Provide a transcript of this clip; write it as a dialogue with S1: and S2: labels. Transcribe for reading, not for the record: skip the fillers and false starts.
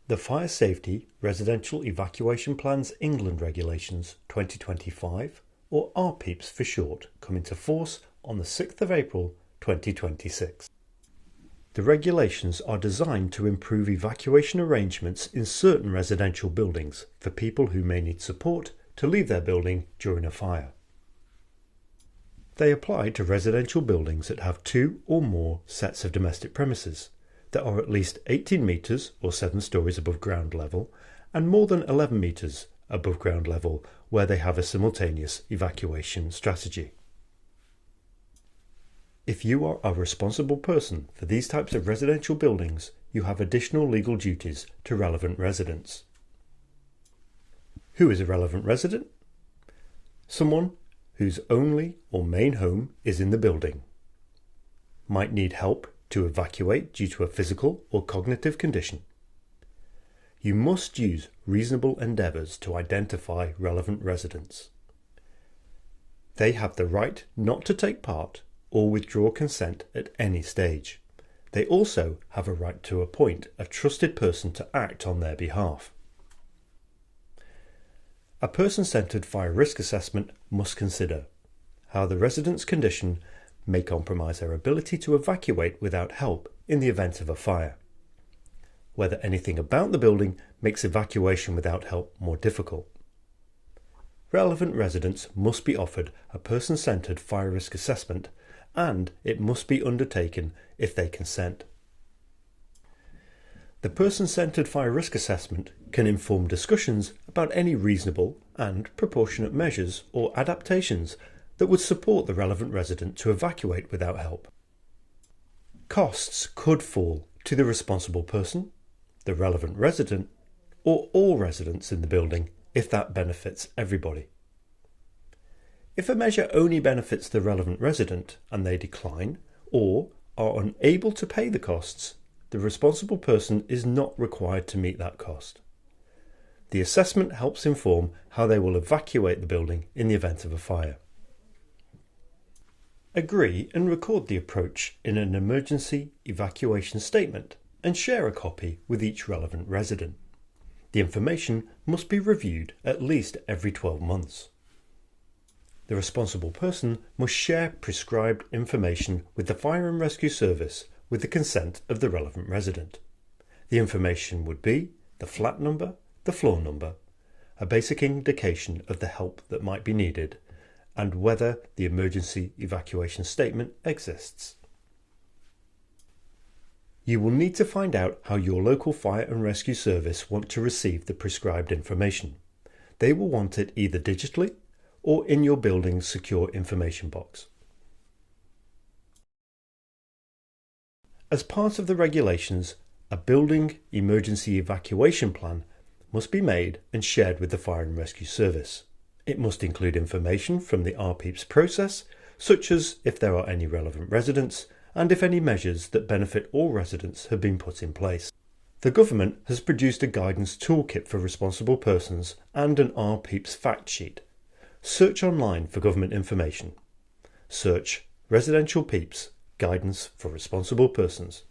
S1: The Fire Safety Residential Evacuation Plans England Regulations 2025, or RPEEPs for short, come into force on the 6th of April 2026. The regulations are designed to improve evacuation arrangements in certain residential buildings for people who may need support to leave their building during a fire. They apply to residential buildings that have 2 or more sets of domestic premises that are at least 18 metres or 7 stories above ground level and more than 11 metres above ground level where they have a simultaneous evacuation strategy. If you are a responsible person for these types of residential buildings, you have additional legal duties to relevant residents. Who is a relevant resident? Someone whose only or main home is in the building. Might need help to evacuate due to a physical or cognitive condition. You must use reasonable endeavours to identify relevant residents. They have the right not to take part or withdraw consent at any stage. They also have a right to appoint a trusted person to act on their behalf. A person-centred fire risk assessment must consider how the resident's condition may compromise their ability to evacuate without help in the event of a fire, whether anything about the building makes evacuation without help more difficult. Relevant residents must be offered a person-centred fire risk assessment, and it must be undertaken if they consent. The person-centred fire risk assessment can inform discussions about any reasonable and proportionate measures or adaptations that would support the relevant resident to evacuate without help. Costs could fall to the responsible person, the relevant resident, or all residents in the building if that benefits everybody. If a measure only benefits the relevant resident and they decline or are unable to pay the costs, the responsible person is not required to meet that cost. The assessment helps inform how they will evacuate the building in the event of a fire. Agree and record the approach in an emergency evacuation statement and share a copy with each relevant resident. The information must be reviewed at least every 12 months. The responsible person must share prescribed information with the Fire and Rescue Service with the consent of the relevant resident. The information would be the flat number, the floor number, a basic indication of the help that might be needed, and whether the emergency evacuation statement exists. You will need to find out how your local fire and rescue service want to receive the prescribed information. They will want it either digitally or in your building's secure information box. As part of the regulations, a building emergency evacuation plan must be made and shared with the Fire and Rescue Service. It must include information from the RPEEPs process, such as if there are any relevant residents and if any measures that benefit all residents have been put in place. The government has produced a guidance toolkit for responsible persons and an RPEEPs fact sheet. Search online for government information. Search Residential PEEPs Guidance for Responsible Persons.